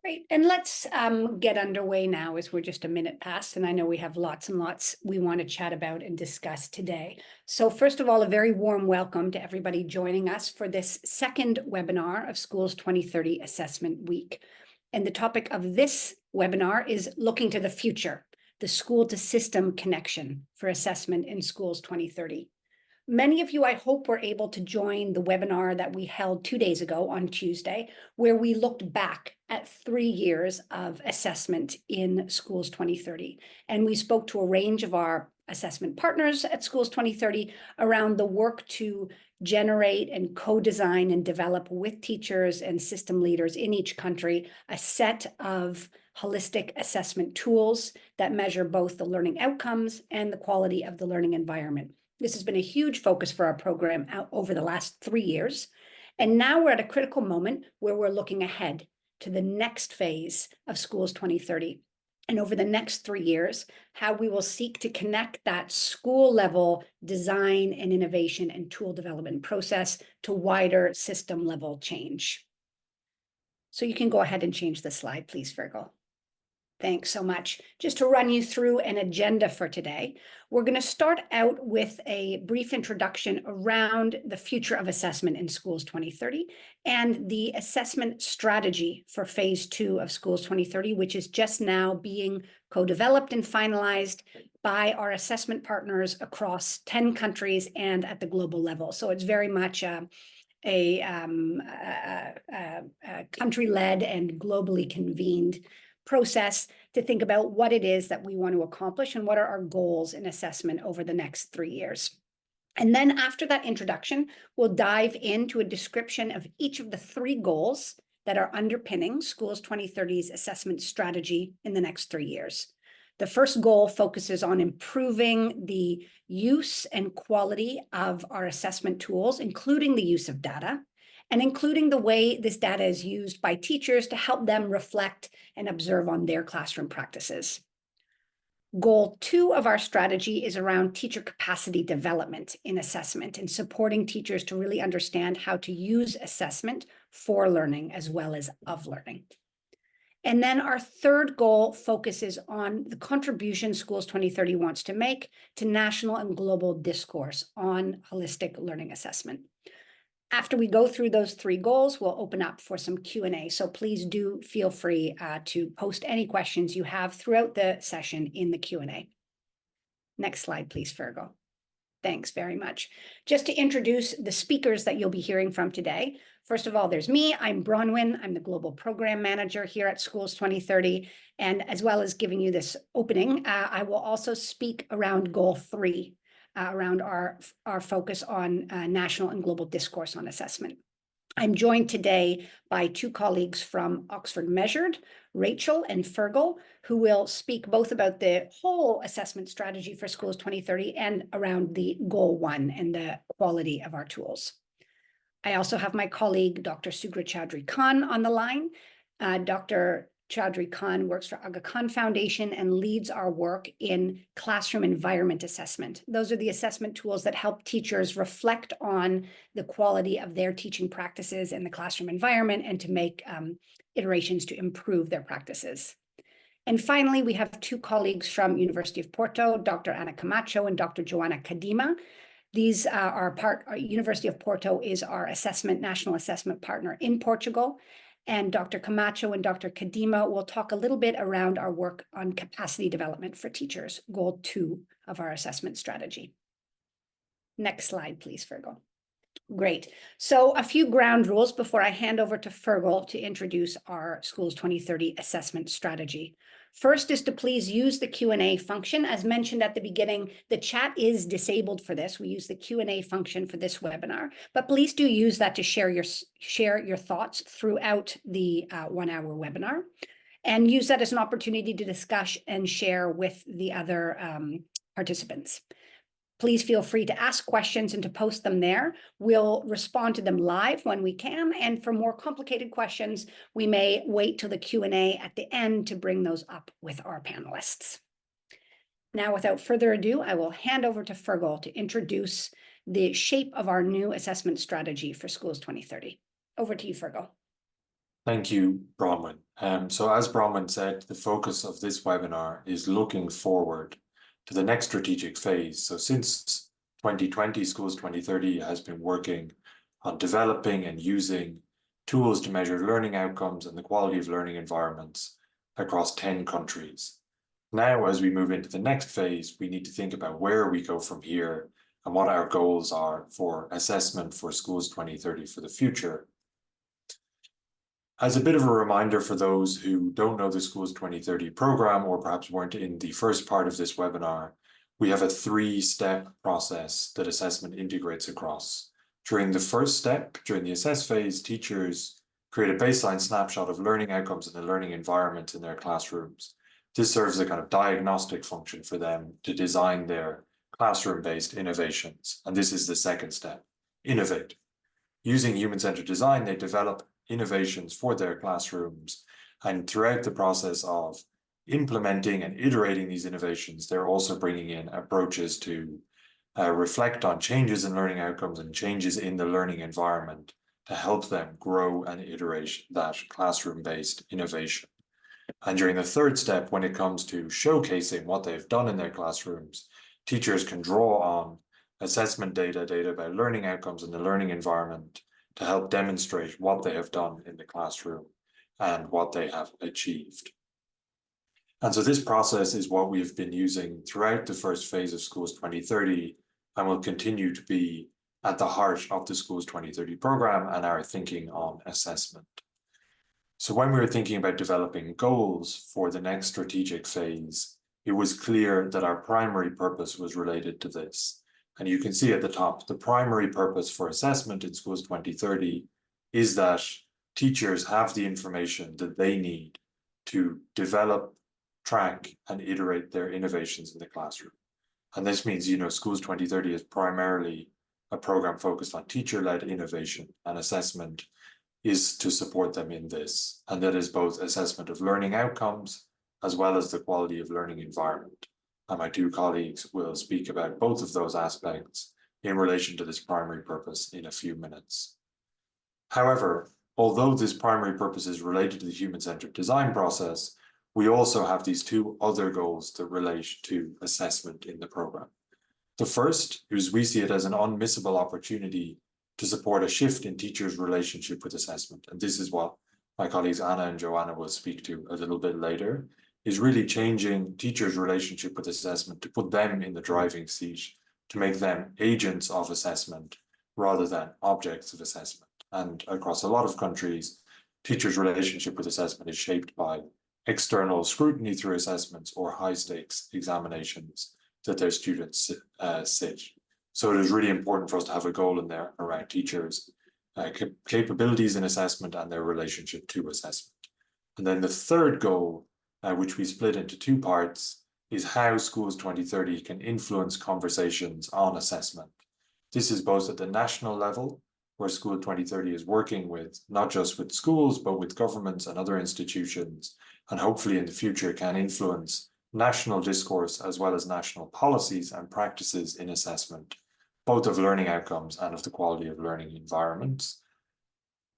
Great. And let's get underway now as we're just a minute past. And I know we have lots and lots we want to chat about and discuss today. So first of all, a very warm welcome to everybody joining us for this second webinar of Schools 2030 Assessment Week. And the topic of this webinar is looking to the future, the school to system connection for assessment in Schools 2030. Many of you, I hope, were able to join the webinar that we held 2 days ago on Tuesday, where we looked back at 3 years of assessment in Schools 2030. And we spoke to a range of our assessment partners at Schools 2030 around the work to generate and co-design and develop with teachers and system leaders in each country a set of holistic assessment tools that measure both the learning outcomes and the quality of the learning environment. This has been a huge focus for our program over the last 3 years. And now we're at a critical moment where we're looking ahead to the next phase of Schools 2030. And over the next 3 years, how we will seek to connect that school level design and innovation and tool development process to wider system level change. So you can go ahead and change the slide, please, Virgil. Thanks so much. Just to run you through an agenda for today, we're going to start out with a brief introduction around the future of assessment in Schools 2030 and the assessment strategy for phase 2 of Schools 2030, which is just now being co-developed and finalized by our assessment partners across 10 countries and at the global level. So it's very much a country-led and globally convened process to think about what it is that we want to accomplish and what are our goals in assessment over the next 3 years. And then after that introduction, we'll dive into a description of each of the 3 goals that are underpinning Schools 2030's assessment strategy in the next 3 years. The first goal focuses on improving the use and quality of our assessment tools, including the use of data, and including the way this data is used by teachers to help them reflect and observe on their classroom practices. Goal 2 of our strategy is around teacher capacity development in assessment and supporting teachers to really understand how to use assessment for learning as well as of learning. And then our third goal focuses on the contribution Schools 2030 wants to make to national and global discourse on holistic learning assessment. After we go through those 3 goals, we'll open up for some Q&A. So please do feel free to post any questions you have throughout the session in the Q&A. Next slide, please, Virgo. Thanks very much. Just to introduce the speakers that you'll be hearing from today. First of all, there's me. I'm Bronwyn. I'm the Global Program Manager here at Schools 2030. And as well as giving you this opening, I will also speak around Goal 3. Around our focus on national and global discourse on assessment. I'm joined today by 2 colleagues from Oxford Measured, Rachel and Fergal, who will speak both about the whole assessment strategy for Schools 2030 and around the Goal 1 and the quality of our tools. I also have my colleague, Dr. Sugra Chowdhury Khan, on the line. Dr. Chowdhury Khan works for Aga Khan Foundation and leads our work in classroom environment assessment. Those are the assessment tools that help teachers reflect on the quality of their teaching practices in the classroom environment and to make iterations to improve their practices. And finally, we have 2 colleagues from University of Porto, Dr. Ana Camacho and Dr. Joana Kadima. These are University of Porto is our national assessment partner in Portugal. And Dr. Camacho and Dr. Kadima will talk a little bit around our work on capacity development for teachers, Goal 2 of our assessment strategy. Next slide, please, Fergal. Great. So a few ground rules before I hand over to Fergal to introduce our Schools 2030 assessment strategy. First is to please use the Q&A function. As mentioned at the beginning, the chat is disabled for this. We use the Q&A function for this webinar, but please do use that to share your thoughts throughout the 1-hour webinar, and use that as an opportunity to discuss and share with the other participants. Please feel free to ask questions and to post them there. We'll respond to them live when we can. And for more complicated questions, we may wait till the Q&A at the end to bring those up with our panelists. Now, without further ado, I will hand over to Fergal to introduce the shape of our new assessment strategy for Schools 2030. Over to you, Fergal. Thank you, Bronwyn. So as Bronwyn said, the focus of this webinar is looking forward to the next strategic phase. So since 2020, Schools 2030 has been working on developing and using tools to measure learning outcomes and the quality of learning environments across 10 countries. Now, as we move into the next phase, we need to think about where we go from here and what our goals are for assessment for Schools 2030 for the future. As a bit of a reminder for those who don't know the Schools 2030 program or perhaps weren't in the first part of this webinar, we have a three-step process that assessment integrates across. During the first step, during the assess phase, teachers create a baseline snapshot of learning outcomes and the learning environment in their classrooms. This serves as a kind of diagnostic function for them to design their classroom-based innovations. And this is the second step, innovate. Using human-centered design, they develop innovations for their classrooms. And throughout the process of implementing and iterating these innovations, they're also bringing in approaches to reflect on changes in learning outcomes and changes in the learning environment to help them grow and iterate that classroom-based innovation. And during the third step, when it comes to showcasing what they've done in their classrooms, teachers can draw on assessment data about learning outcomes and the learning environment to help demonstrate what they have done in the classroom and what they have achieved. And so this process is what we've been using throughout the first phase of Schools 2030 and will continue to be at the heart of the Schools 2030 program and our thinking on assessment. So when we were thinking about developing goals for the next strategic phase, it was clear that our primary purpose was related to this. And you can see at the top, the primary purpose for assessment in Schools 2030 is that teachers have the information that they need to develop, track, and iterate their innovations in the classroom. And this means, Schools 2030 is primarily a program focused on teacher-led innovation, and assessment is to support them in this. And that is both assessment of learning outcomes as well as the quality of learning environment. And my two colleagues will speak about both of those aspects in relation to this primary purpose in a few minutes. However, although this primary purpose is related to the human-centered design process, we also have these two other goals that relate to assessment in the program. The first is we see it as an unmissable opportunity to support a shift in teachers' relationship with assessment. And this is what my colleagues Anna and Joanna will speak to a little bit later, is really changing teachers' relationship with assessment to put them in the driving seat, to make them agents of assessment rather than objects of assessment. And across a lot of countries, teachers' relationship with assessment is shaped by external scrutiny through assessments or high-stakes examinations that their students sit. So it is really important for us to have a goal in there around teachers' capabilities in assessment and their relationship to assessment. And then the third goal, which we split into two parts, is how Schools 2030 can influence conversations on assessment. This is both at the national level, where School 2030 is working with not just with schools, but with governments and other institutions, and hopefully in the future can influence national discourse as well as national policies and practices in assessment, both of learning outcomes and of the quality of learning environments.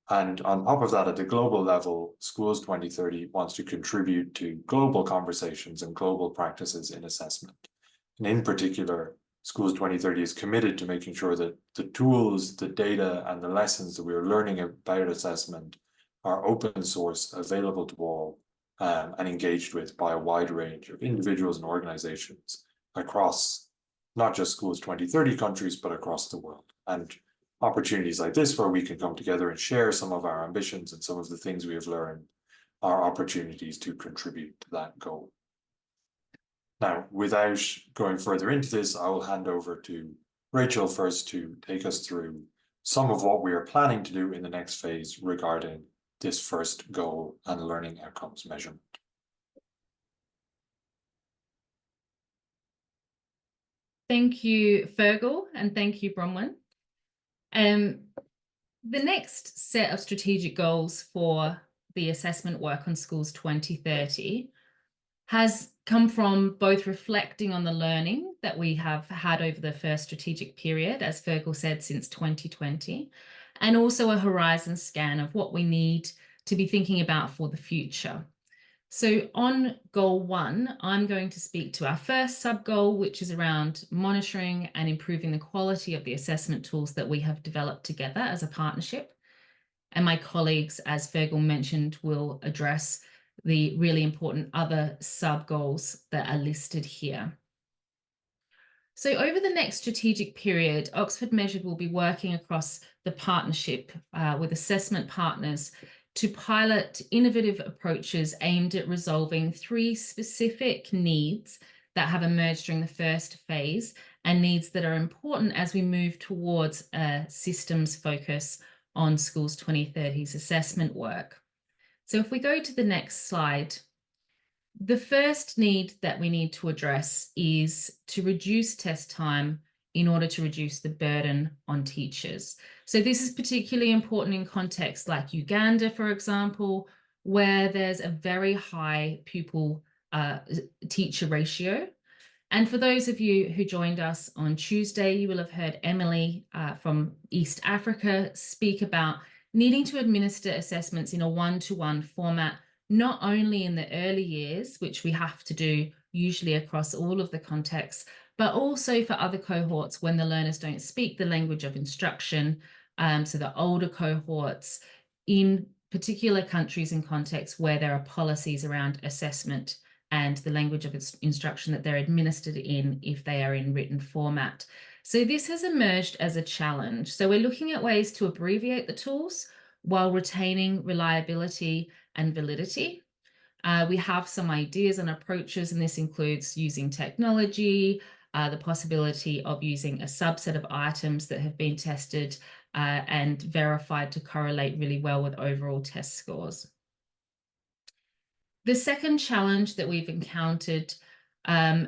And on top of that, at the global level, Schools 2030 wants to contribute to global conversations and global practices in assessment. And in particular, Schools 2030 is committed to making sure that the tools, the data, and the lessons that we are learning about assessment are open source, available to all, and engaged with by a wide range of individuals and organizations across not just Schools 2030 countries, but across the world. And opportunities like this, where we can come together and share some of our ambitions and some of the things we have learned, are opportunities to contribute to that goal. Now, without going further into this, I will hand over to Rachel first to take us through some of what we are planning to do in the next phase regarding this first goal and learning outcomes measurement. Thank you, Fergal, and thank you, Bronwyn. The next set of strategic goals for the assessment work on Schools 2030 has come from both reflecting on the learning that we have had over the first strategic period, as Fergal said, since 2020, and also a horizon scan of what we need to be thinking about for the future. So on goal 1, I'm going to speak to our first sub-goal, which is around monitoring and improving the quality of the assessment tools that we have developed together as a partnership. And my colleagues, as Fergal mentioned, will address the really important other sub-goals that are listed here. So over the next strategic period, Oxford Measured will be working across the partnership with assessment partners to pilot innovative approaches aimed at resolving 3 specific needs that have emerged during the first phase, and needs that are important as we move towards a systems focus on Schools 2030's assessment work. So if we go to the next slide, the first need that we need to address is to reduce test time in order to reduce the burden on teachers. So this is particularly important in contexts like Uganda, for example, where there's a very high pupil teacher ratio. And for those of you who joined us on Tuesday, you will have heard Emily from East Africa speak about needing to administer assessments in a one-to-one format, not only in the early years, which we have to do usually across all of the contexts, but also for other cohorts when the learners don't speak the language of instruction. So the older cohorts in particular countries and contexts where there are policies around assessment and the language of instruction that they're administered in if they are in written format. So this has emerged as a challenge. So we're looking at ways to abbreviate the tools while retaining reliability and validity. We have some ideas and approaches, and this includes using technology, the possibility of using a subset of items that have been tested and verified to correlate really well with overall test scores. The second challenge that we've encountered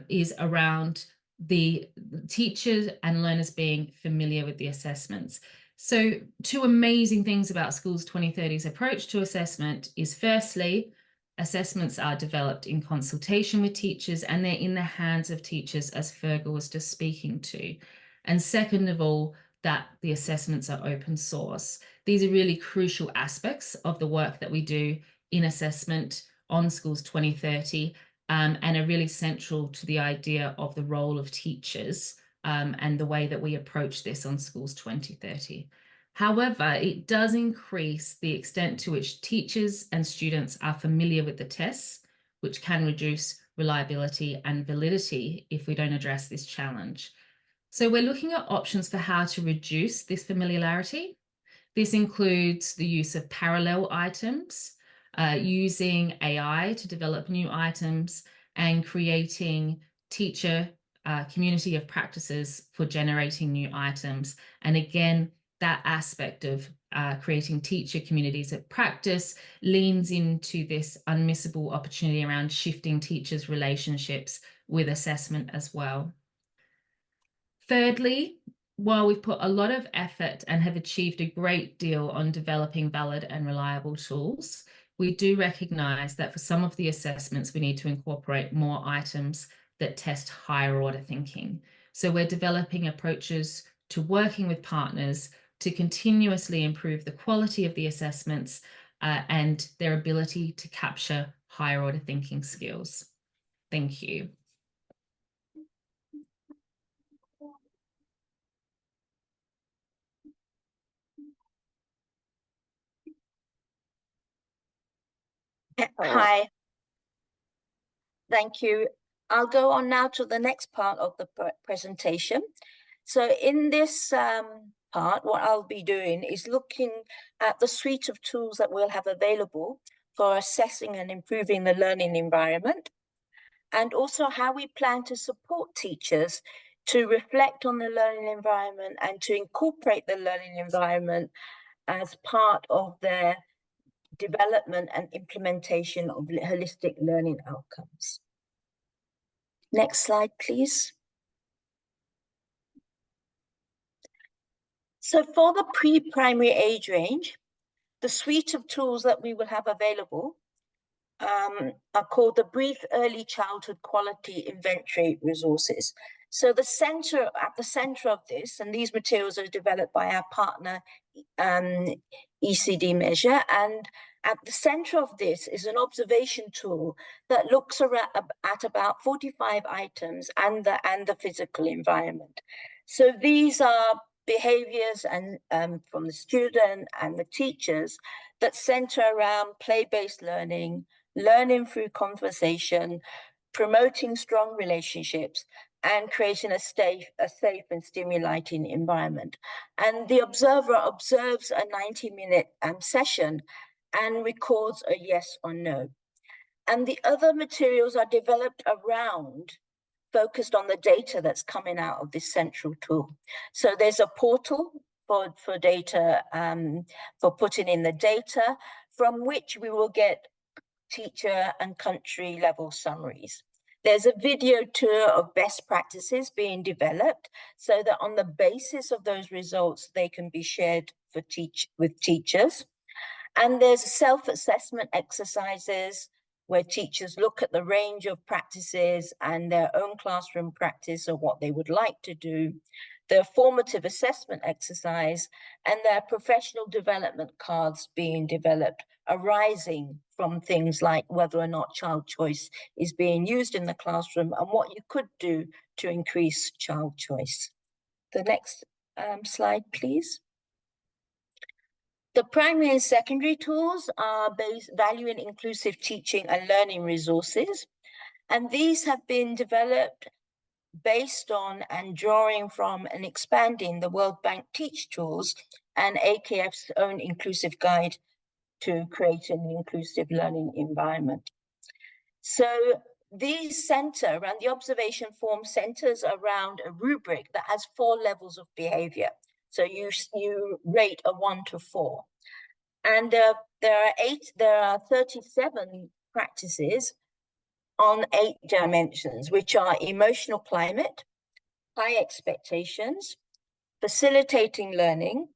is around the teachers and learners being familiar with the assessments. So 2 amazing things about Schools 2030's approach to assessment is, firstly, assessments are developed in consultation with teachers and they're in the hands of teachers, as Fergal was just speaking to. And second of all, that the assessments are open source. These are really crucial aspects of the work that we do in assessment on Schools 2030 and are really central to the idea of the role of teachers and the way that we approach this on Schools 2030. However, it does increase the extent to which teachers and students are familiar with the tests, which can reduce reliability and validity if we don't address this challenge. So we're looking at options for how to reduce this familiarity. This includes the use of parallel items, using AI to develop new items, and creating teacher community of practices for generating new items. And again, that aspect of creating teacher communities of practice leans into this unmissable opportunity around shifting teachers' relationships with assessment as well. Thirdly, while we've put a lot of effort and have achieved a great deal on developing valid and reliable tools, we do recognise that for some of the assessments, we need to incorporate more items that test higher order thinking. So we're developing approaches to working with partners to continuously improve the quality of the assessments and their ability to capture higher order thinking skills. Thank you. Hi. Thank you. I'll go on now to the next part of the presentation. So in this part, what I'll be doing is looking at the suite of tools that we'll have available for assessing and improving the learning environment, and also how we plan to support teachers to reflect on the learning environment and to incorporate the learning environment as part of their development and implementation of holistic learning outcomes. Next slide, please. So for the pre-primary age range, the suite of tools that we will have available are called the Brief Early Childhood Quality Inventory Resources. So at the center of this, and these materials are developed by our partner ECD Measure, and At the center of this is an observation tool that looks at about 45 items and the physical environment. So these are behaviors and from the student and the teachers that center around play-based learning, learning through conversation, promoting strong relationships, and creating a safe and stimulating environment. And the observer observes a 90-minute session and records a yes or no. And the other materials are developed around, focused on the data that's coming out of this central tool. So there's a portal for data, for putting in the data, from which we will get teacher and country level summaries. There's a video tour of best practices being developed so that on the basis of those results, they can be shared with teachers. And there's self-assessment exercises where teachers look at the range of practices and their own classroom practice or what they would like to do, their formative assessment exercise, and their professional development cards being developed, arising from things like whether or not child choice is being used in the classroom and what you could do to increase child choice. The next slide, please. The primary and secondary tools are valuing inclusive teaching and learning resources. And these have been developed based on and drawing from and expanding the World Bank Teach Tools and AKF's own inclusive guide to create an inclusive learning environment. So these center around the observation form centers around a rubric that has 4 levels of behavior. So you rate a 1 to 4. And there are 37 practices on 8 dimensions, which are emotional climate, high expectations, facilitating learning,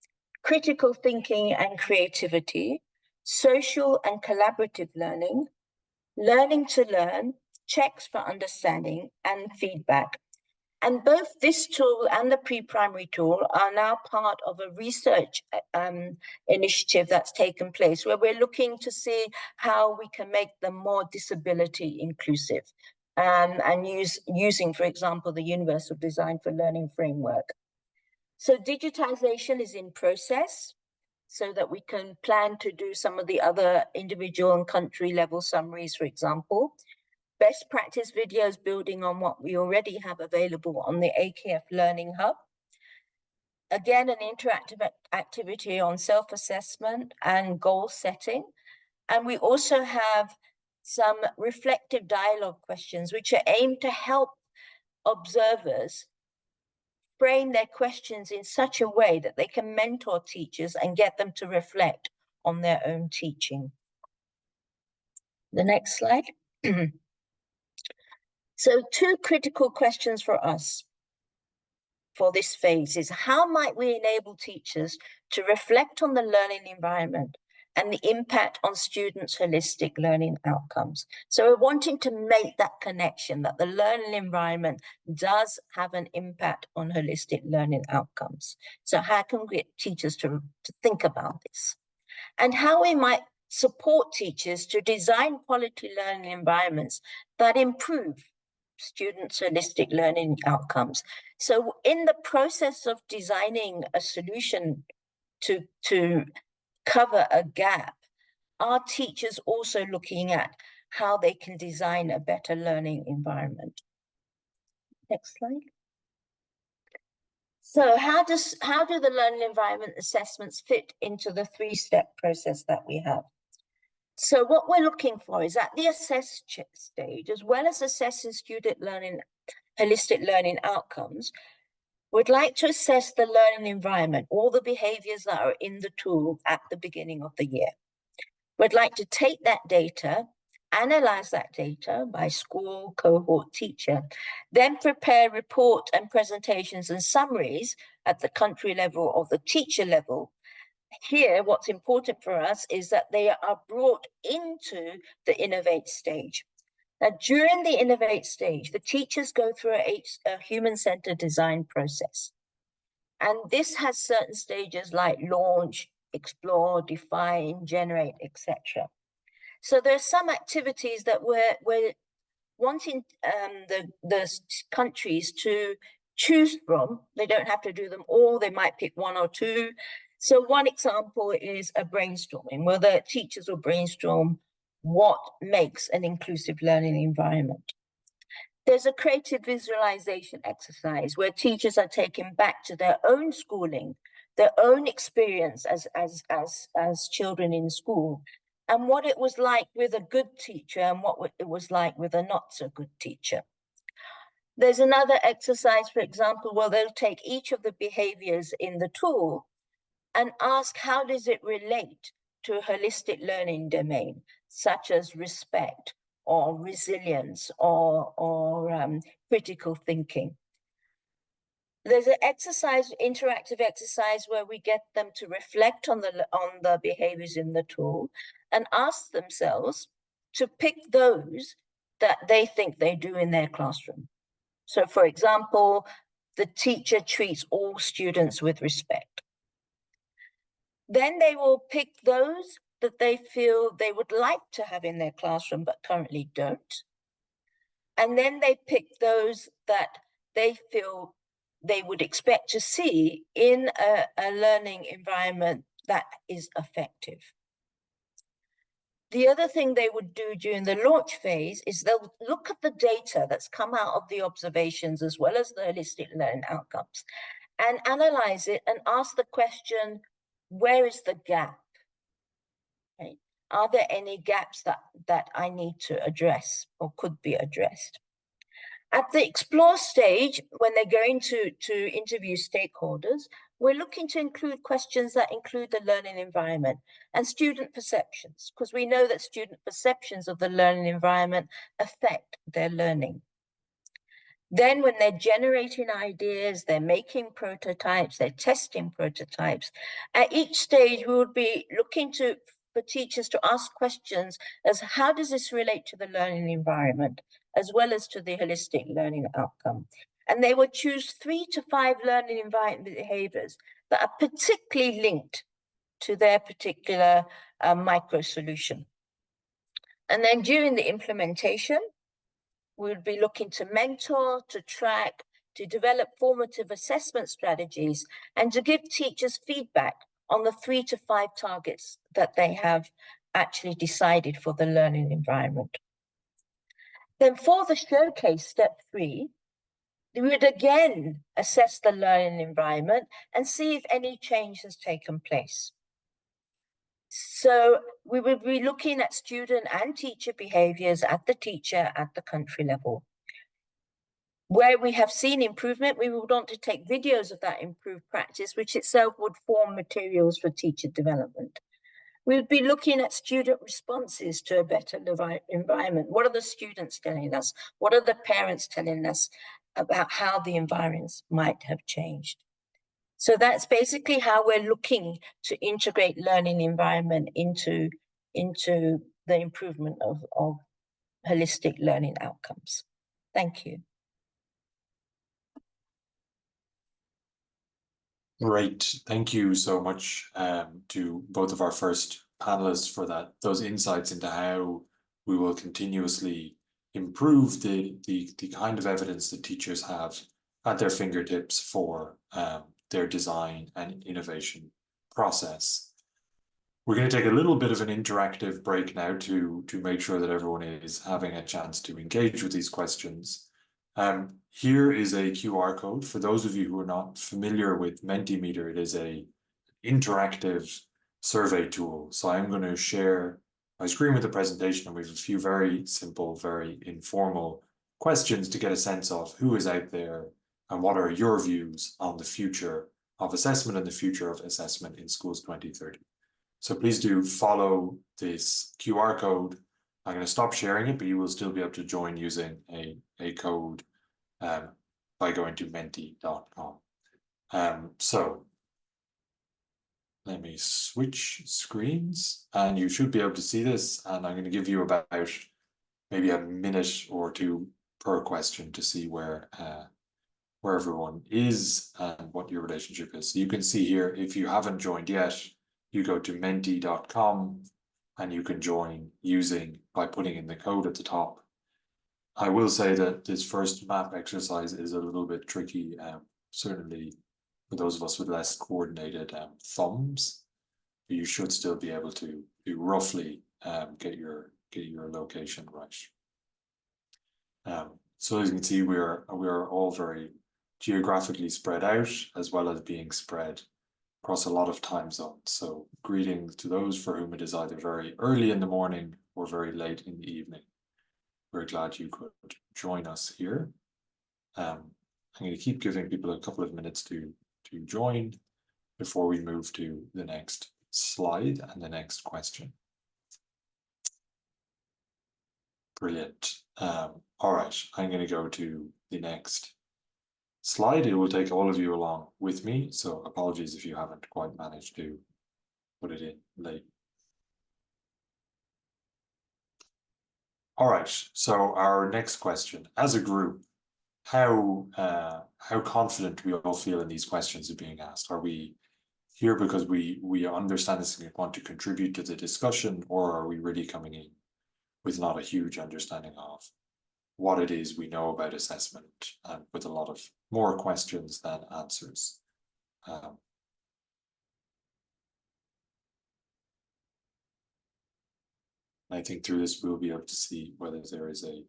critical thinking and creativity, social and collaborative learning, learning to learn, checks for understanding, and feedback. And both this tool and the pre-primary tool are now part of a research initiative that's taken place where we're looking to see how we can make them more disability inclusive and using, for example, the Universal Design for Learning framework. So digitization is in process so that we can plan to do some of the other individual and country level summaries, for example. Best practice videos building on what we already have available on the AKF Learning Hub. Again, an interactive activity on self-assessment and goal setting. And we also have some reflective dialogue questions, which are aimed to help observers frame their questions in such a way that they can mentor teachers and get them to reflect on their own teaching. The next slide. So 2 critical questions for us for this phase is how might we enable teachers to reflect on the learning environment and the impact on students' holistic learning outcomes? So we're wanting to make that connection that the learning environment does have an impact on holistic learning outcomes. So how can we get teachers to think about this? And how we might support teachers to design quality learning environments that improve students' holistic learning outcomes. So in the process of designing a solution to cover a gap, are teachers also looking at how they can design a better learning environment? Next slide. So how do the learning environment assessments fit into the 3-step process that we have? So what we're looking for is at the assess stage, as well as assessing student learning, holistic learning outcomes, we'd like to assess the learning environment, all the behaviors that are in the tool at the beginning of the year. We'd like to take that data, analyze that data by school, cohort, teacher, then prepare report and presentations and summaries at the country level or the teacher level. Here, what's important for us is that they are brought into the innovate stage. Now, during the innovate stage, the teachers go through a human-centered design process. And this has certain stages like launch, explore, define, generate, etc. So there's some activities that we're wanting the countries to choose from. They don't have to do them all, they might pick one or two. So one example is a brainstorming, where the teachers will brainstorm what makes an inclusive learning environment. There's a creative visualization exercise where teachers are taken back to their own schooling, their own experience as children in school, and what it was like with a good teacher and what it was like with a not so good teacher. There's another exercise, for example, where they'll take each of the behaviors in the tool and ask, how does it relate to a holistic learning domain, such as respect or resilience or critical thinking. There's an exercise, interactive exercise, where we get them to reflect on the behaviors in the tool and ask themselves to pick those that they think they do in their classroom. So for example, the teacher treats all students with respect. Then they will pick those that they feel they would like to have in their classroom but currently don't. And then they pick those that they feel they would expect to see in a learning environment that is effective. The other thing they would do during the launch phase is they'll look at the data that's come out of the observations as well as the holistic learning outcomes and analyze it and ask the question, where is the gap? Right? Are there any gaps that I need to address or could be addressed? At the explore stage, when they're going to interview stakeholders, we're looking to include questions that include the learning environment and student perceptions, because we know that student perceptions of the learning environment affect their learning. Then when they're generating ideas, they're making prototypes, they're testing prototypes, at each stage we would be looking for teachers to ask questions as how does this relate to the learning environment, as well as to the holistic learning outcome. And they would choose 3 to 5 learning environment behaviors that are particularly linked to their particular micro solution. And then during the implementation, we would be looking to mentor, to track, to develop formative assessment strategies, and to give teachers feedback on the 3 to 5 targets that they have actually decided for the learning environment. Then for the showcase, step 3, we would again assess the learning environment and see if any change has taken place. So we would be looking at student and teacher behaviors at the teacher, at the country level. Where we have seen improvement, we would want to take videos of that improved practice, which itself would form materials for teacher development. We would be looking at student responses to a better environment. What are the students telling us? What are the parents telling us about how the environments might have changed? So that's basically how we're looking to integrate learning environment into the improvement of holistic learning outcomes. Thank you. Great, thank you so much to both of our first panelists for those insights into how we will continuously improve the kind of evidence that teachers have at their fingertips for their design and innovation process. We're going to take a little bit of an interactive break now to make sure that everyone is having a chance to engage with these questions. Here is a QR code. For those of you who are not familiar with Mentimeter, it is an interactive survey tool. So I'm going to share my screen with the presentation, and we have a few very simple, very informal questions to get a sense of who is out there and what are your views on the future of assessment and the future of assessment in Schools 2030. So please do follow this QR code. I'm going to stop sharing it, but you will still be able to join using a code by going to menti.com. So let me switch screens and you should be able to see this. And I'm going to give you about maybe a minute or two per question to see where everyone is and what your relationship is. So you can see here, if you haven't joined yet, you go to menti.com and you can join by putting in the code at the top. I will say that this first map exercise is a little bit tricky, certainly for those of us with less coordinated thumbs. You should still be able to roughly get your location right. So as you can see, we are all very geographically spread out, as well as being spread across a lot of time zones. So greetings to those for whom it is either very early in the morning or very late in the evening. We're glad you could join us here. I'm going to keep giving people a couple of minutes to join before we move to the next slide and the next question. Brilliant. All right, I'm going to go to the next slide. It will take all of you along with me, so apologies if you haven't quite managed to put it in late. All right, so our next question, as a group, how confident we all feel in these questions are being asked? Are we here because we understand this and want to contribute to the discussion, or are we really coming in with not a huge understanding of what it is we know about assessment, and with a lot of more questions than answers? I think through this we'll be able to see whether there is an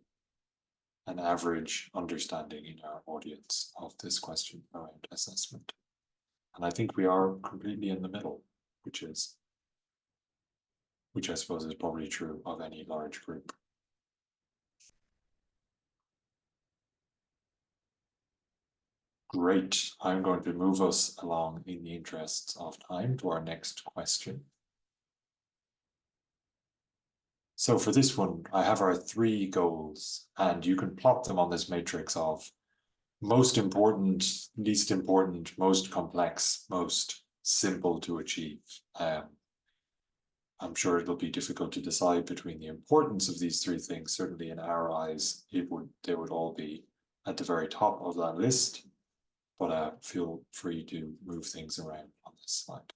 average understanding in our audience of this question around assessment. And I think we are completely in the middle, which I suppose is probably true of any large group. Great. I'm going to move us along in the interests of time to our next question. So for this one, I have our 3 goals, and you can plot them on this matrix of most important, least important, most complex, most simple to achieve. I'm sure it'll be difficult to decide between the importance of these 3 things. Certainly in our eyes, they would all be at the very top of that list, but feel free to move things around on this slide.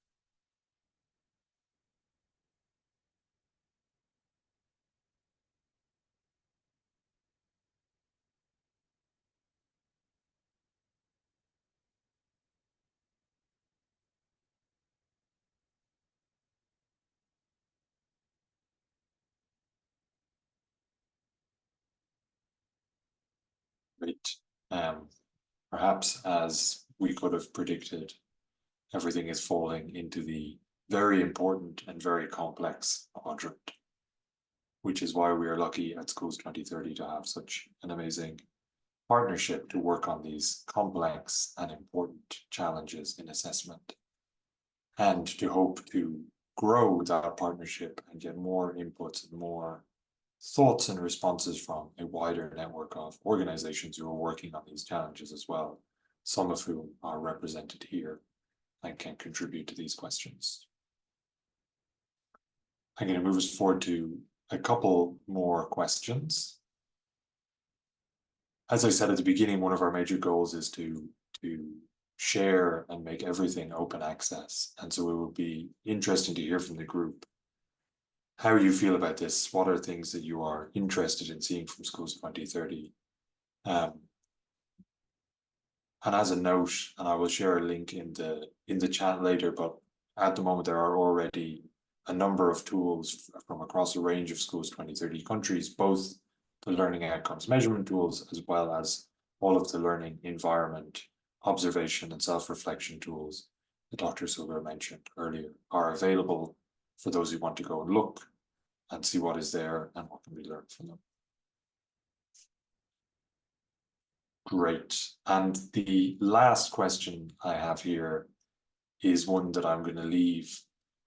Great. Perhaps as we could have predicted, everything is falling into the very important and very complex quadrant, which is why we are lucky at Schools 2030 to have such an amazing partnership to work on these complex and important challenges in assessment, and to hope to grow that partnership and get more inputs and more thoughts and responses from a wider network of organizations who are working on these challenges as well, some of whom are represented here and can contribute to these questions. I'm going to move us forward to a couple more questions. As I said at the beginning, one of our major goals is to share and make everything open access. And so it will be interesting to hear from the group how you feel about this. What are things that you are interested in seeing from Schools 2030? And as a note, and I will share a link in the chat later, but at the moment there are already a number of tools from across a range of Schools 2030 countries, both the learning outcomes measurement tools, as well as all of the learning environment, observation and self-reflection tools that Dr. Silver mentioned earlier are available for those who want to go and look and see what is there and what can be learned from them. Great. And the last question I have here is one that I'm going to leave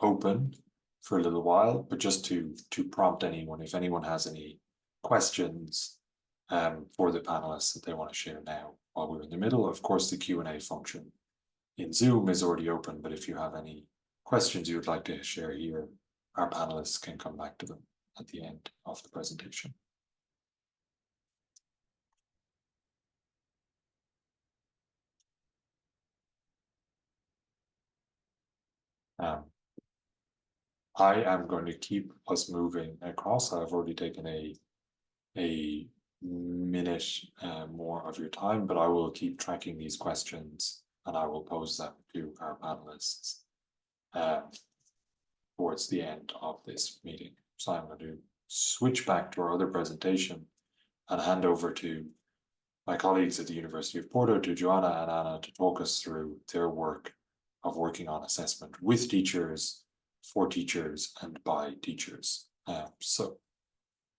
open for a little while, but just to prompt anyone, if anyone has any questions for the panelists that they want to share now while we're in the middle. Of course, the Q&A function in Zoom is already open, but if you have any questions you would like to share here, our panelists can come back to them at the end of the presentation. I am going to keep us moving across. I've already taken a minute more of your time, but I will keep tracking these questions and I will pose them to our panelists towards the end of this meeting. So I'm going to switch back to our other presentation and hand over to my colleagues at the University of Porto, to Joanna and Anna, to talk us through their work of working on assessment with teachers, for teachers, and by teachers. So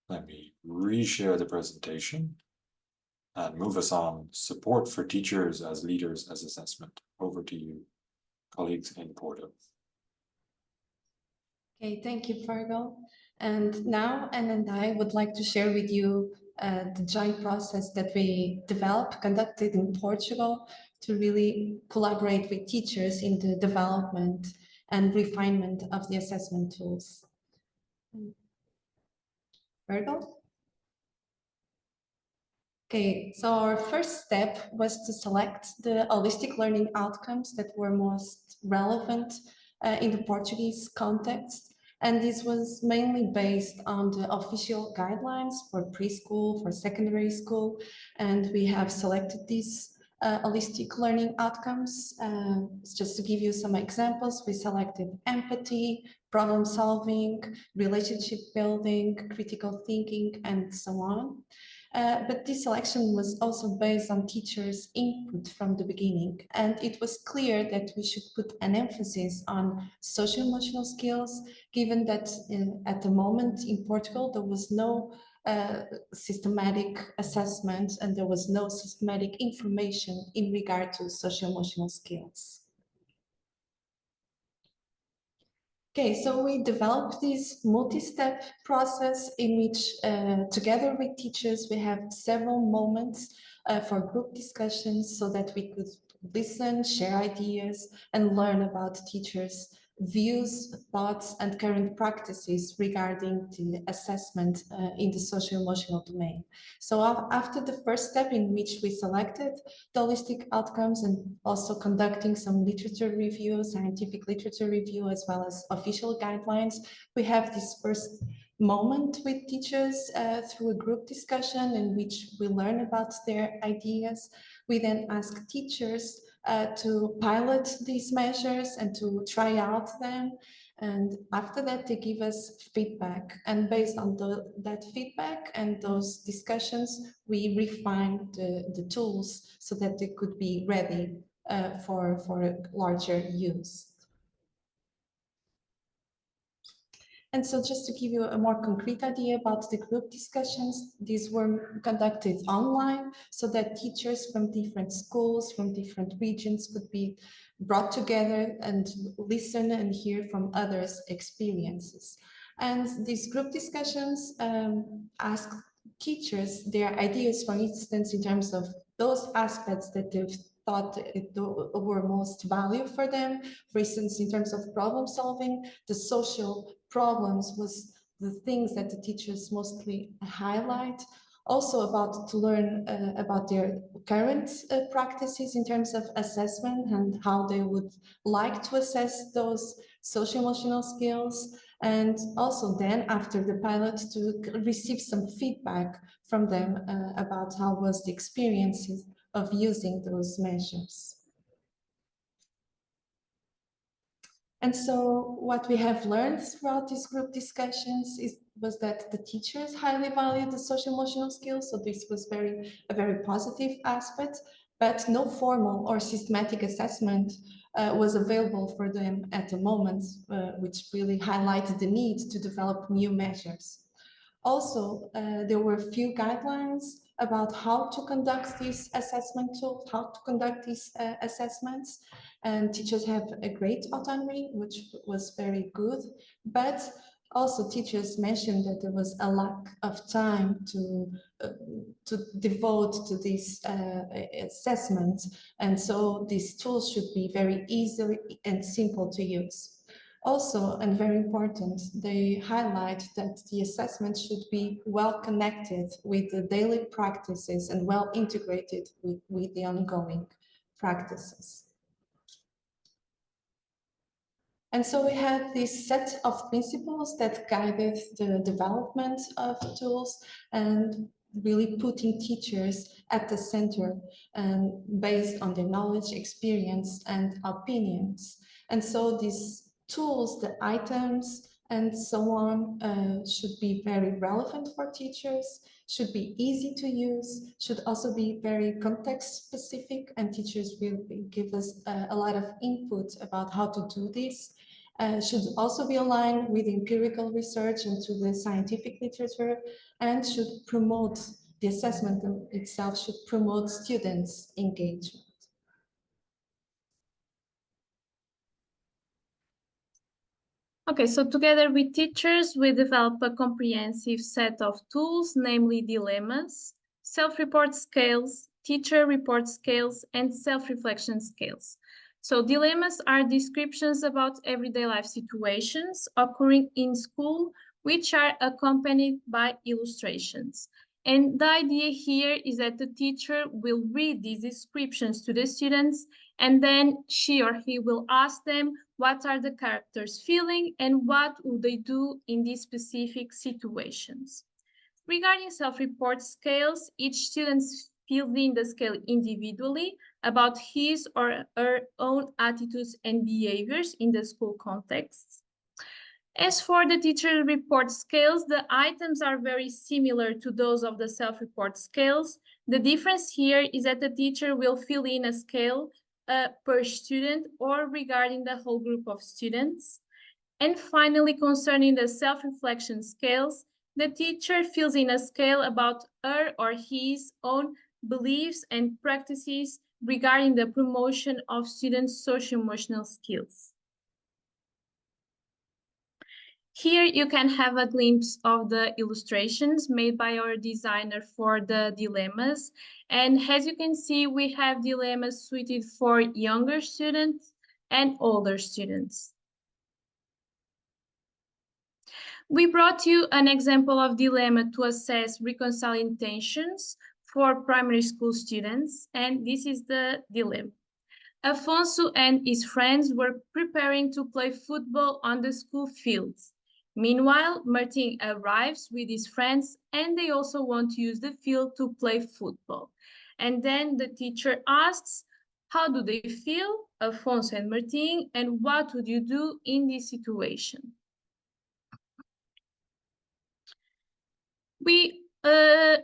let me reshare the presentation and move us on. Support for teachers as leaders as assessment. Over to you, colleagues in Porto. Okay, thank you, Fergal. And now Anne and I would like to share with you the joint process that we developed, conducted in Portugal, to really collaborate with teachers in the development and refinement of the assessment tools. Fergal? Okay, so our first step was to select the holistic learning outcomes that were most relevant in the Portuguese context. And this was mainly based on the official guidelines for preschool, for secondary school. And we have selected these holistic learning outcomes. Just to give you some examples, we selected empathy, problem solving, relationship building, critical thinking, and so on. But this selection was also based on teachers' input from the beginning. And it was clear that we should put an emphasis on social emotional skills, given that at the moment in Portugal, there was no systematic assessment and there was no systematic information in regard to social emotional skills. Okay, so we developed this multi-step process in which, together with teachers, we have several moments for group discussions so that we could listen, share ideas, and learn about teachers' views, thoughts, and current practices regarding the assessment in the social-emotional domain. So after the first step in which we selected the holistic outcomes and also conducting some literature review, scientific literature review, as well as official guidelines, we have this first moment with teachers through a group discussion in which we learn about their ideas. We then ask teachers to pilot these measures and to try out them. And after that, they give us feedback. And based on that feedback and those discussions, we refine the tools so that they could be ready for larger use. And so just to give you a more concrete idea about the group discussions, these were conducted online so that teachers from different schools, from different regions could be brought together and listen and hear from others' experiences. And these group discussions ask teachers their ideas, for instance, in terms of those aspects that they've thought were most value for them. For instance, in terms of problem solving, the social problems was the things that the teachers mostly highlight. Also to learn about their current practices in terms of assessment and how they would like to assess those social emotional skills. And also then after the pilot to receive some feedback from them about how was the experiences of using those measures. And so what we have learned throughout these group discussions was that the teachers highly value the social emotional skills. So this was a very positive aspect, but no formal or systematic assessment was available for them at the moment, which really highlighted the need to develop new measures. Also, there were a few guidelines about how to conduct these assessment tools, how to conduct these assessments. And teachers have a great autonomy, which was very good. But also teachers mentioned that there was a lack of time to devote to these assessments. And so these tools should be very easy and simple to use. Also, and very important, they highlight that the assessment should be well connected with the daily practices and well integrated with the ongoing practices. And so we had this set of principles that guided the development of tools and really putting teachers at the center and based on their knowledge, experience, and opinions. And so these tools, the items, and so on should be very relevant for teachers, should be easy to use, should also be very context specific, and teachers will give us a lot of input about how to do this. Should also be aligned with empirical research into the scientific literature, and should promote, the assessment itself should promote students' engagement. Okay, so together with teachers, we develop a comprehensive set of tools, namely dilemmas, self-report scales, teacher report scales, and self-reflection scales. So dilemmas are descriptions about everyday life situations occurring in school, which are accompanied by illustrations. And the idea here is that the teacher will read these descriptions to the students, and then she or he will ask them what are the characters feeling and what would they do in these specific situations. Regarding self-report scales, each student fills in the scale individually about his or her own attitudes and behaviors in the school context. As for the teacher report scales, the items are very similar to those of the self-report scales. The difference here is that the teacher will fill in a scale per student or regarding the whole group of students. And finally, concerning the self-reflection scales, the teacher fills in a scale about her or his own beliefs and practices regarding the promotion of students' socio-emotional skills. Here you can have a glimpse of the illustrations made by our designer for the dilemmas. And as you can see, we have dilemmas suited for younger students and older students. We brought you an example of dilemma to assess reconciling tensions for primary school students, and this is the dilemma. Afonso and his friends were preparing to play football on the school fields. Meanwhile, Martin arrives with his friends and they also want to use the field to play football. And then the teacher asks, how do they feel, Afonso and Martin, and what would you do in this situation? We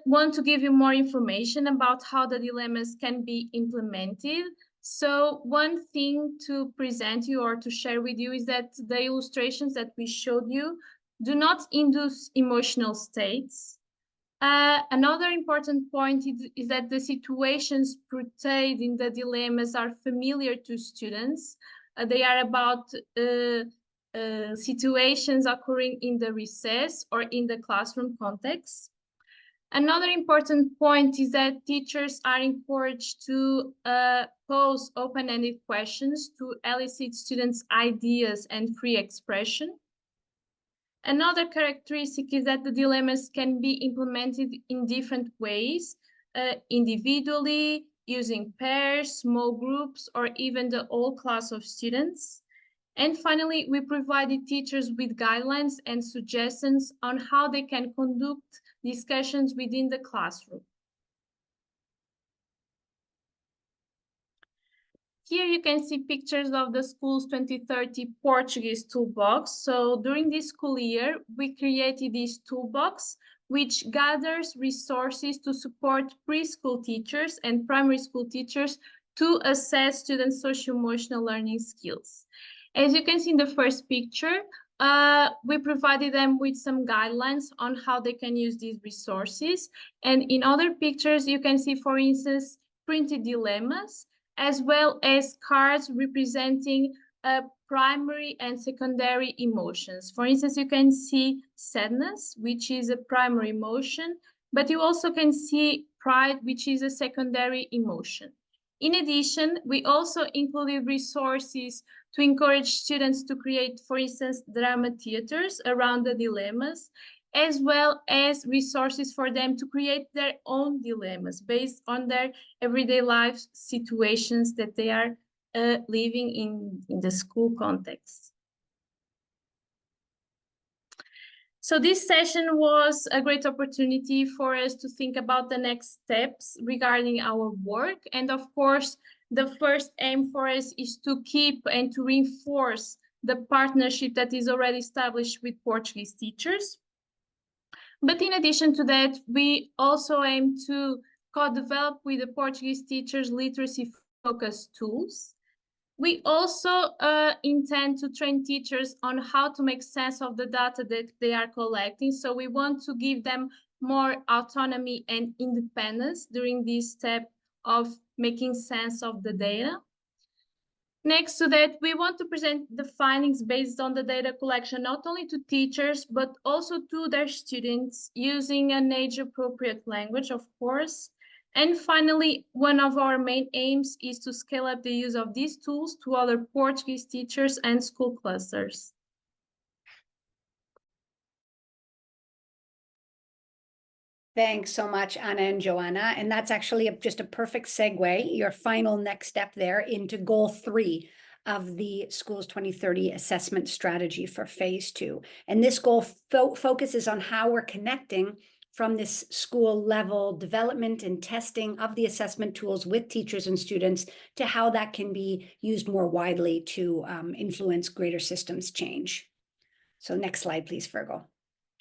want to give you more information about how the dilemmas can be implemented. So one thing to present you or to share with you is that the illustrations that we showed you do not induce emotional states. Another important point is that the situations portrayed in the dilemmas are familiar to students. They are about situations occurring in the recess or in the classroom context. Another important point is that teachers are encouraged to pose open-ended questions to elicit students' ideas and free expression. Another characteristic is that the dilemmas can be implemented in different ways, individually, using pairs, small groups, or even the whole class of students. And finally, we provided teachers with guidelines and suggestions on how they can conduct discussions within the classroom. Here you can see pictures of the Schools 2030 Portuguese toolbox. So during this school year, we created this toolbox, which gathers resources to support preschool teachers and primary school teachers to assess students' socio-emotional learning skills. As you can see in the first picture, we provided them with some guidelines on how they can use these resources. And in other pictures, you can see, for instance, printed dilemmas, as well as cards representing primary and secondary emotions. For instance, you can see sadness, which is a primary emotion, but you also can see pride, which is a secondary emotion. In addition, we also included resources to encourage students to create, for instance, drama theaters around the dilemmas, as well as resources for them to create their own dilemmas based on their everyday life situations that they are living in the school context. So this session was a great opportunity for us to think about the next steps regarding our work. And of course, the first aim for us is to keep and to reinforce the partnership that is already established with Portuguese teachers. But in addition to that, we also aim to co-develop with the Portuguese teachers literacy-focused tools. We also intend to train teachers on how to make sense of the data that they are collecting. So we want to give them more autonomy and independence during this step of making sense of the data. Next to that, we want to present the findings based on the data collection, not only to teachers, but also to their students using an age-appropriate language, of course. And finally, one of our main aims is to scale up the use of these tools to other Portuguese teachers and school clusters. Thanks so much, Anna and Joanna. And that's actually just a perfect segue, your final next step there, into goal 3 of the Schools 2030 assessment strategy for phase 2. And this goal focuses on how we're connecting from this school level development and testing of the assessment tools with teachers and students to how that can be used more widely to influence greater systems change. So next slide, please, Virgo.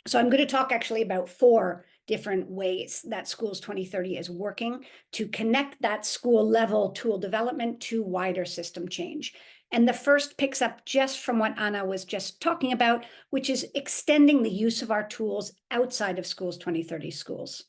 So I'm going to talk actually about 4 different ways that Schools 2030 is working to connect that school level tool development to wider system change. And the first picks up just from what Anna was just talking about, which is extending the use of our tools outside of Schools 2030 schools.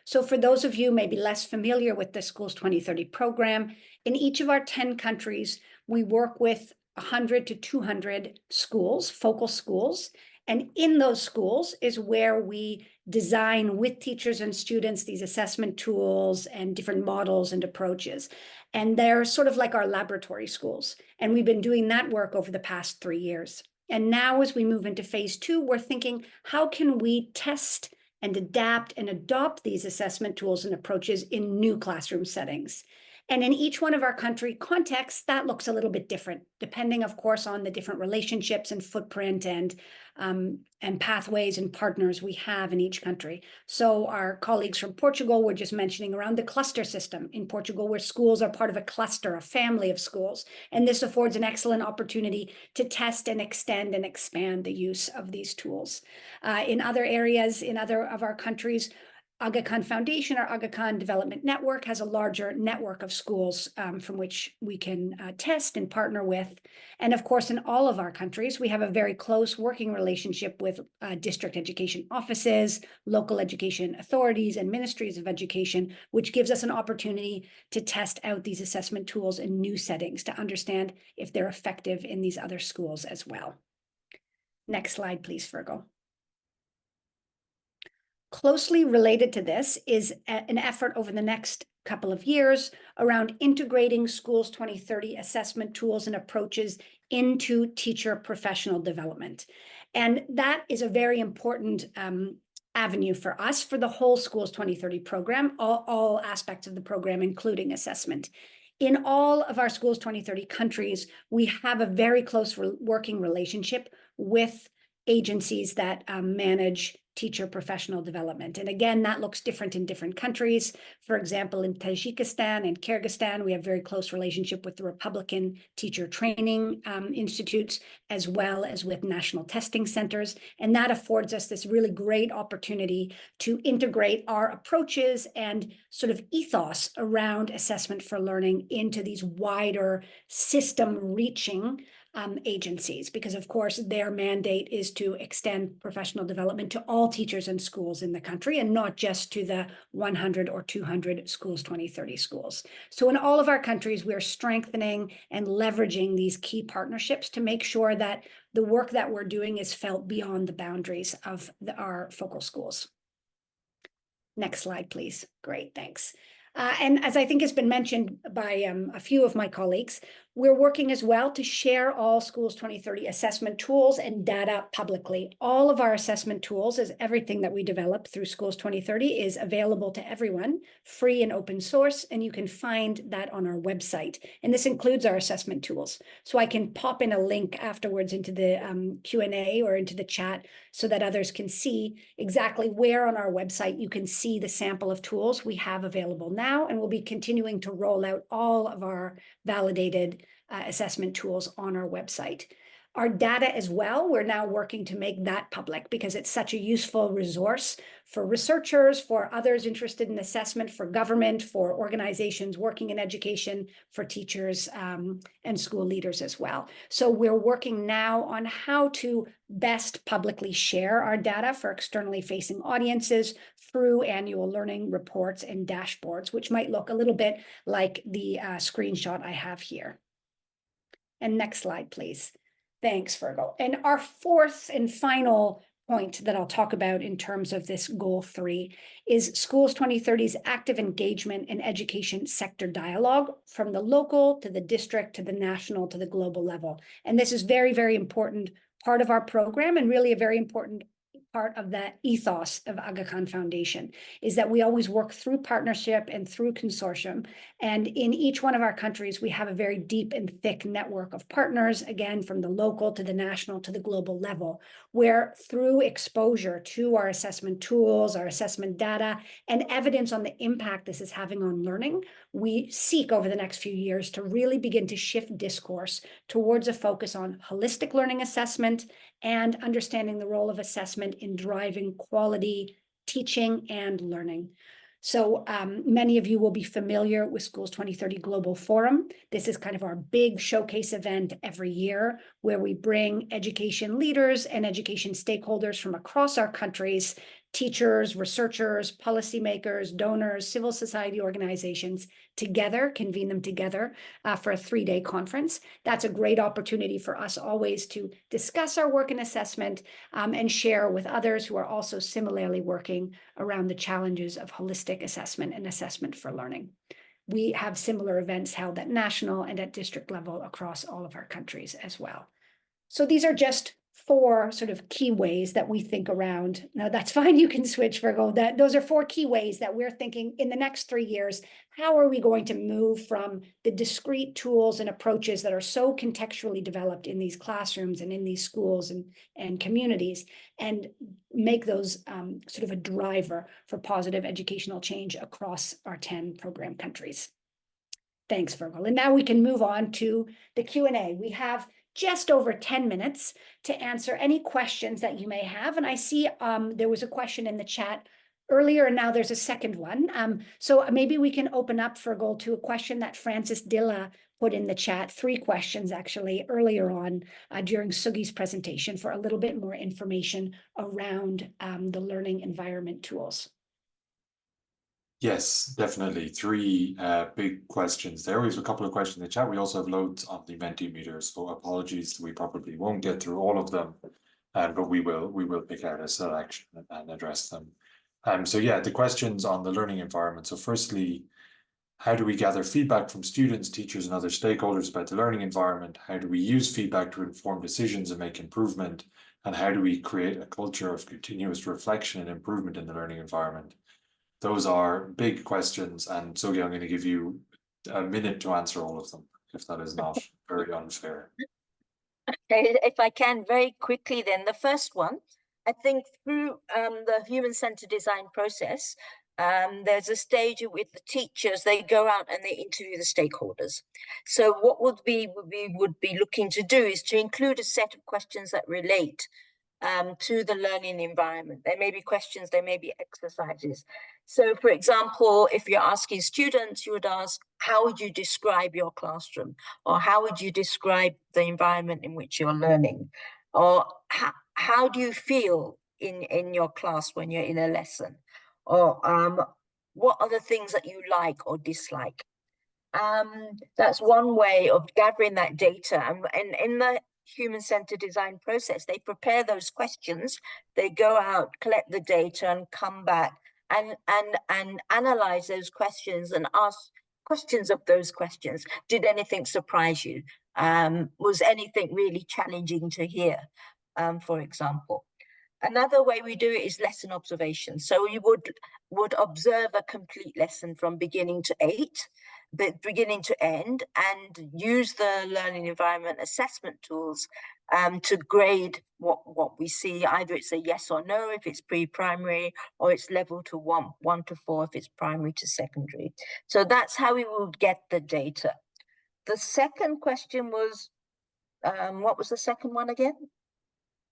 So for those of you maybe less familiar with the Schools 2030 program, in each of our 10 countries, we work with 100 to 200 schools, focal schools. And in those schools is where we design with teachers and students these assessment tools and different models and approaches. And they're sort of like our laboratory schools. And we've been doing that work over the past 3 years. And now as we move into phase 2, we're thinking, how can we test and adapt and adopt these assessment tools and approaches in new classroom settings? And in each one of our country contexts, that looks a little bit different, depending, of course, on the different relationships and footprint and pathways and partners we have in each country. So our colleagues from Portugal were just mentioning around the cluster system in Portugal, where schools are part of a cluster, a family of schools. And this affords an excellent opportunity to test and extend and expand the use of these tools. In other areas, in other of our countries, Aga Khan Foundation, our Aga Khan Development Network, has a larger network of schools from which we can test and partner with. And of course, in all of our countries, we have a very close working relationship with district education offices, local education authorities, and ministries of education, which gives us an opportunity to test out these assessment tools in new settings to understand if they're effective in these other schools as well. Next slide, please, Virgo. Closely related to this is an effort over the next couple of years around integrating Schools 2030 assessment tools and approaches into teacher professional development. And that is a very important avenue for us for the whole Schools 2030 program, all aspects of the program, including assessment. In all of our Schools 2030 countries, we have a very close working relationship with agencies that manage teacher professional development. And again, that looks different in different countries. For example, in Tajikistan and Kyrgyzstan, we have very close relationship with the Republican teacher training institutes, as well as with national testing centers. And that affords us this really great opportunity to integrate our approaches and sort of ethos around assessment for learning into these wider system-reaching agencies, because of course their mandate is to extend professional development to all teachers and schools in the country and not just to the 100 or 200 Schools 2030 schools. So in all of our countries, we're strengthening and leveraging these key partnerships to make sure that the work that we're doing is felt beyond the boundaries of our focal schools. Next slide, please. Great, thanks. And as I think has been mentioned by a few of my colleagues, We're working as well to share all Schools 2030 assessment tools and data publicly. All of our assessment tools, as everything that we develop through Schools 2030, is available to everyone, free and open source, and you can find that on our website. And this includes our assessment tools. So I can pop in a link afterwards into the Q&A or into the chat so that others can see exactly where on our website you can see the sample of tools we have available now, and we'll be continuing to roll out all of our validated assessment tools on our website. Our data as well, we're now working to make that public because it's such a useful resource for researchers, for others interested in assessment, for government, for organizations working in education, for teachers and school leaders as well. So we're working now on how to best publicly share our data for externally facing audiences through annual learning reports and dashboards, which might look a little bit like the screenshot I have here. And next slide, please. Thanks, Virgo. And our fourth and final point that I'll talk about in terms of this goal 3 is Schools 2030's active engagement in education sector dialogue from the local to the district to the national to the global level. And this is very, very important part of our program and really a very important part of the ethos of Aga Khan Foundation is that we always work through partnership and through consortium. And in each one of our countries, we have a very deep and thick network of partners, again, from the local to the national to the global level, where through exposure to our assessment tools, our assessment data, and evidence on the impact this is having on learning, we seek over the next few years to really begin to shift discourse towards a focus on holistic learning assessment and understanding the role of assessment in driving quality teaching and learning. So many of you will be familiar with Schools 2030 Global Forum. This is kind of our big showcase event every year where we bring education leaders and education stakeholders from across our countries, teachers, researchers, policymakers, donors, civil society organizations together, convene them together for a 3-day conference. That's a great opportunity for us always to discuss our work in assessment and share with others who are also similarly working around the challenges of holistic assessment and assessment for learning. We have similar events held at national and at district level across all of our countries as well. So these are just 4 sort of key ways that we think around. Now that's fine, you can switch, Virgo. Those are 4 key ways that we're thinking in the next 3 years. How are we going to move from the discrete tools and approaches that are so contextually developed in these classrooms and in these schools and communities and make those sort of a driver for positive educational change across our 10 program countries? Thanks, Virgo. And now we can move on to the Q&A. We have just over 10 minutes to answer any questions that you may have. And I see there was a question in the chat earlier, and now there's a second one. So maybe we can open up, Virgo, to a question that Francis Dilla put in the chat, 3 questions actually earlier on during Sugi's presentation for a little bit more information around the learning environment tools. Yes, definitely. 3 big questions there. We have a couple of questions in the chat. We also have loads on the Mentimeter, so apologies, we probably won't get through all of them, but we will pick out a selection and address them. So yeah, the questions on the learning environment. So firstly, how do we gather feedback from students, teachers, and other stakeholders about the learning environment? How do we use feedback to inform decisions and make improvement? And how do we create a culture of continuous reflection and improvement in the learning environment? Those are big questions, and Sugi, I'm going to give you a minute to answer all of them, if that is not very unfair. Okay, if I can very quickly then, the first one, I think through the human-centered design process, there's a stage with the teachers, they go out and they interview the stakeholders. So what we would be looking to do is to include a set of questions that relate to the learning environment. There may be questions, there may be exercises. So for example, if you're asking students, you would ask, how would you describe your classroom? Or how would you describe the environment in which you're learning? Or how do you feel in your class when you're in a lesson? Or what are the things that you like or dislike? That's one way of gathering that data. And in the human-centered design process, they prepare those questions, they go out, collect the data, and come back and analyze those questions and ask questions of those questions. Did anything surprise you? Was anything really challenging to hear, for example? Another way we do it is lesson observation. So you would observe a complete lesson from beginning to end, and use the learning environment assessment tools to grade what we see. Either it's a yes or no if it's pre-primary, or it's level to 1 to 4 if it's primary to secondary. So that's how we would get the data. The second question was, what was the second one again?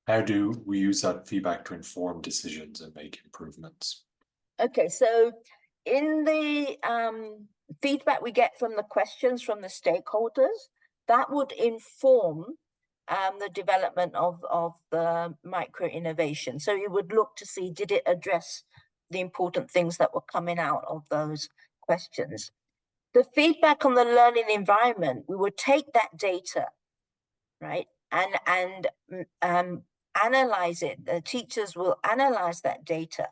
How do we use that feedback to inform decisions and make improvements? Okay, so in the feedback we get from the questions from the stakeholders, that would inform the development of the micro innovation. So you would look to see, did it address the important things that were coming out of those questions? The feedback on the learning environment, we would take that data, right, and analyze it. The teachers will analyze that data.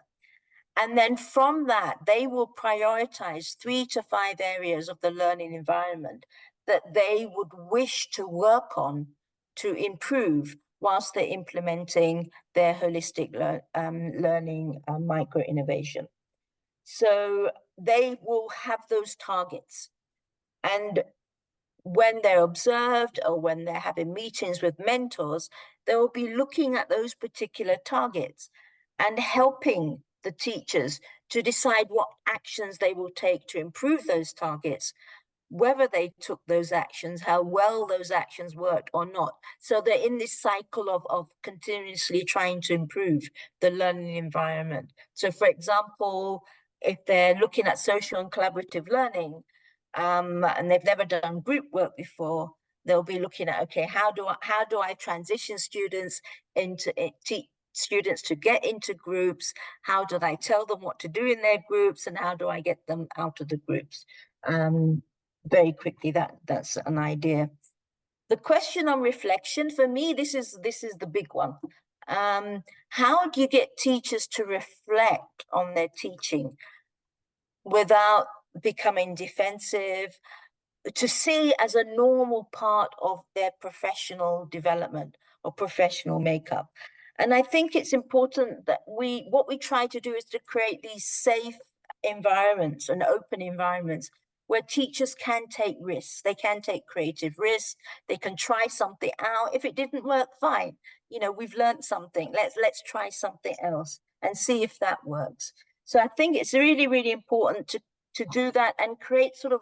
And then from that, they will prioritize 3 to 5 areas of the learning environment that they would wish to work on to improve whilst they're implementing their holistic learning micro innovation. So they will have those targets. And when they're observed or when they're having meetings with mentors, they will be looking at those particular targets and helping the teachers to decide what actions they will take to improve those targets, whether they took those actions, how well those actions worked or not. So they're in this cycle of continuously trying to improve the learning environment. So for example, if they're looking at social and collaborative learning, and they've never done group work before, they'll be looking at, okay, how do I transition students into students to get into groups? How do I tell them what to do in their groups, and how do I get them out of the groups? Very quickly, that's an idea. The question on reflection, for me, this is the big one. How do you get teachers to reflect on their teaching without becoming defensive, to see as a normal part of their professional development or professional makeup? And I think it's important that what we try to do is to create these safe environments and open environments where teachers can take risks. They can take creative risks. They can try something out. If it didn't work, fine. You know, we've learned something. Let's try something else and see if that works. So I think it's really, really important to do that and create sort of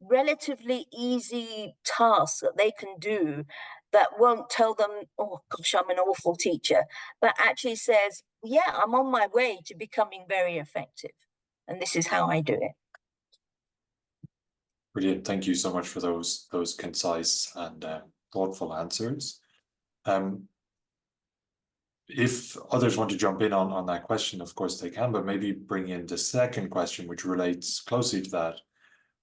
relatively easy tasks that they can do that won't tell them, oh gosh, I'm an awful teacher, but actually says, yeah, I'm on my way to becoming very effective. And this is how I do it. Brilliant. Thank you so much for those concise and thoughtful answers. If others want to jump in on that question, of course they can, but maybe bring in the second question, which relates closely to that.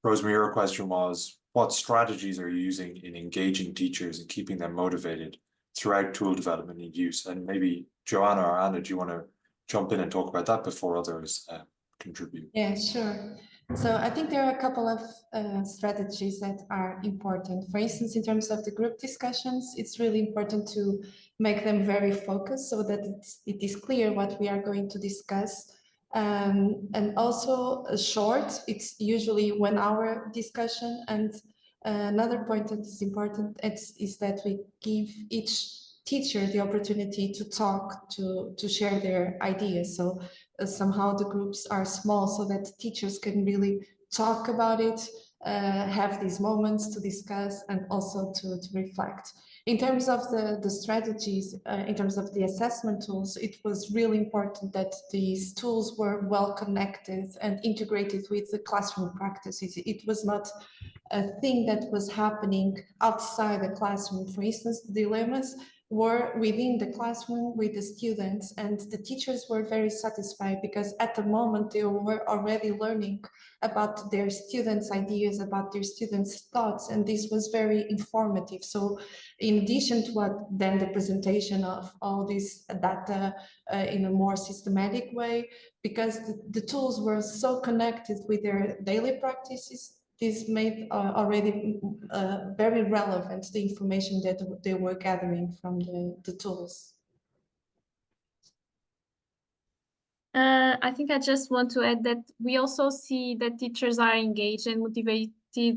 Rosemary, your question was, what strategies are you using in engaging teachers and keeping them motivated throughout tool development and use? And maybe Joanna or Anna, do you want to jump in and talk about that before others contribute? Yeah, sure. So I think there are a couple of strategies that are important. For instance, in terms of the group discussions, it's really important to make them very focused so that it is clear what we are going to discuss. And also short, it's usually 1 hour discussion. And another point that is important is that we give each teacher the opportunity to talk, to share their ideas. So somehow the groups are small so that teachers can really talk about it, have these moments to discuss and also to reflect. In terms of the strategies, in terms of the assessment tools, it was really important that these tools were well connected and integrated with the classroom practices. It was not a thing that was happening outside the classroom. For instance, the dilemmas were within the classroom with the students, and the teachers were very satisfied because at the moment they were already learning about their students' ideas, about their students' thoughts, and this was very informative. So in addition to what then the presentation of all this data in a more systematic way, because the tools were so connected with their daily practices, this made already very relevant the information that they were gathering from the tools. I think I just want to add that we also see that teachers are engaged and motivated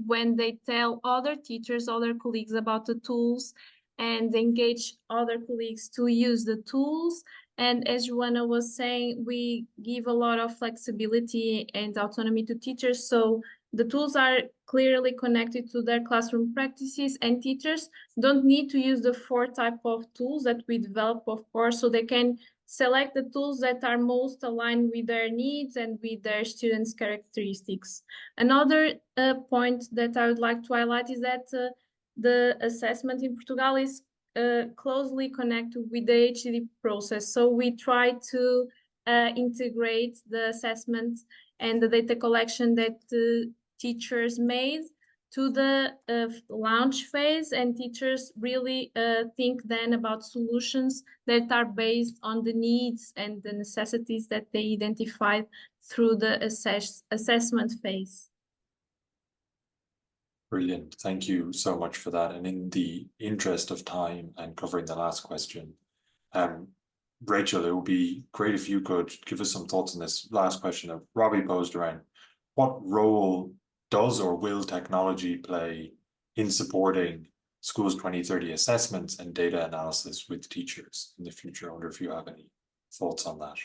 when they tell other teachers, other colleagues about the tools and engage other colleagues to use the tools. And as Joanna was saying, we give a lot of flexibility and autonomy to teachers. So the tools are clearly connected to their classroom practices, and teachers don't need to use the 4 types of tools that we develop, of course, so they can select the tools that are most aligned with their needs and with their students' characteristics. Another point that I would like to highlight is that the assessment in Portugal is closely connected with the HCD process. So we try to integrate the assessment and the data collection that teachers made to the launch phase, and teachers really think then about solutions that are based on the needs and the necessities that they identified through the assessment phase. Brilliant. Thank you so much for that. And in the interest of time and covering the last question, Rachel, it would be great if you could give us some thoughts on this last question that Robbie posed around what role does or will technology play in supporting Schools 2030 assessments and data analysis with teachers in the future? I wonder if you have any thoughts on that.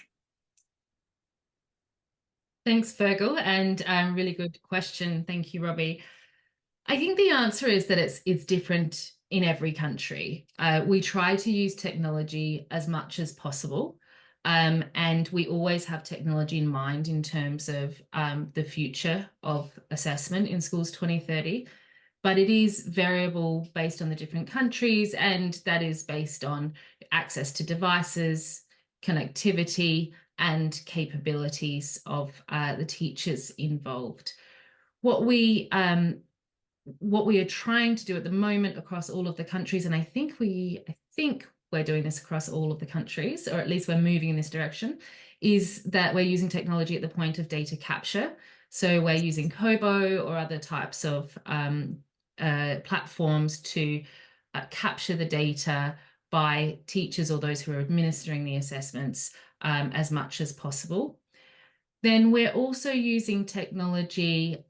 Thanks, Fergal, and really good question. Thank you, Robbie. I think the answer is that it's different in every country. We try to use technology as much as possible, and we always have technology in mind in terms of the future of assessment in Schools 2030. But it is variable based on the different countries, and that is based on access to devices, connectivity, and capabilities of the teachers involved. What we are trying to do at the moment across all of the countries, and I think we're doing this across all of the countries, or at least we're moving in this direction, is that we're using technology at the point of data capture. So we're using Kobo or other types of platforms to capture the data by teachers or those who are administering the assessments as much as possible. Then we're also using technology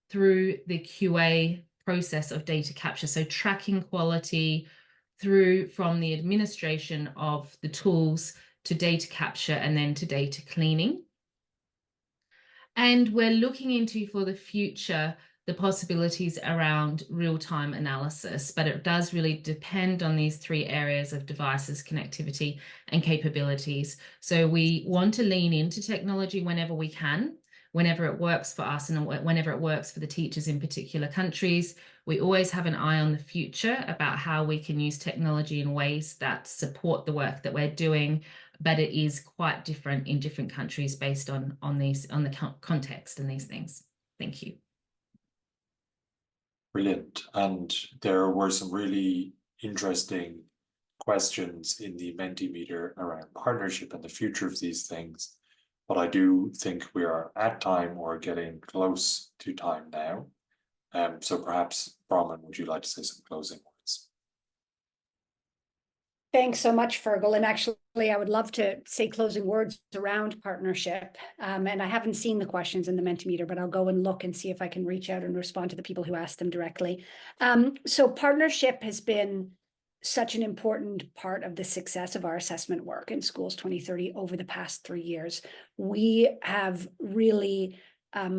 through the QA process of data capture, so tracking quality through from the administration of the tools to data capture and then to data cleaning. And we're looking into, for the future, the possibilities around real-time analysis, but it does really depend on these 3 areas of devices, connectivity, and capabilities. So we want to lean into technology whenever we can, whenever it works for us and whenever it works for the teachers in particular countries. We always have an eye on the future about how we can use technology in ways that support the work that we're doing, but it is quite different in different countries based on the context and these things. Thank you. Brilliant. And there were some really interesting questions in the Mentimeter around partnership and the future of these things. But I do think we are at time or getting close to time now. So perhaps, Bronwyn, would you like to say some closing words? Thanks so much, Fergal. And actually, I would love to say closing words around partnership. And I haven't seen the questions in the Mentimeter, but I'll go and look and see if I can reach out and respond to the people who asked them directly. So partnership has been such an important part of the success of our assessment work in Schools 2030 over the past 3 years. We have really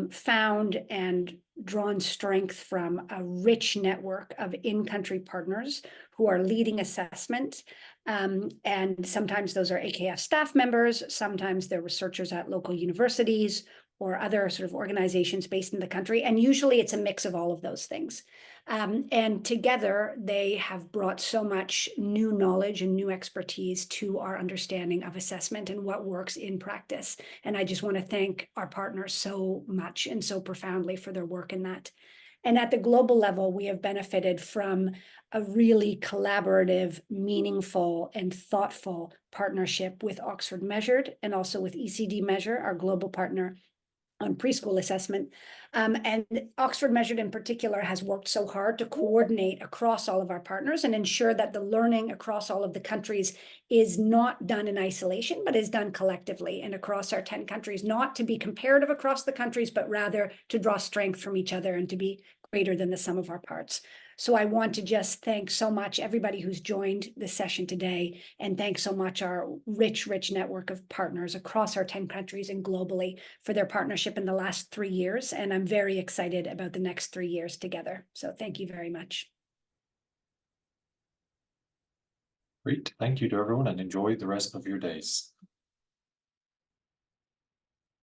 found and drawn strength from a rich network of in-country partners who are leading assessment. And sometimes those are AKF staff members, sometimes they're researchers at local universities or other sort of organizations based in the country. And usually it's a mix of all of those things. And together they have brought so much new knowledge and new expertise to our understanding of assessment and what works in practice. And I just want to thank our partners so much and so profoundly for their work in that. And at the global level, we have benefited from a really collaborative, meaningful, and thoughtful partnership with Oxford Measured and also with ECD Measure, our global partner, on preschool assessment. And Oxford Measured in particular has worked so hard to coordinate across all of our partners and ensure that the learning across all of the countries is not done in isolation, but is done collectively and across our 10 countries, not to be comparative across the countries, but rather to draw strength from each other and to be greater than the sum of our parts. So I want to just thank so much everybody who's joined this session today, and thanks so much our rich network of partners across our 10 countries and globally for their partnership in the last 3 years. And I'm very excited about the next 3 years together. So thank you very much. Great. Thank you to everyone and enjoy the rest of your days.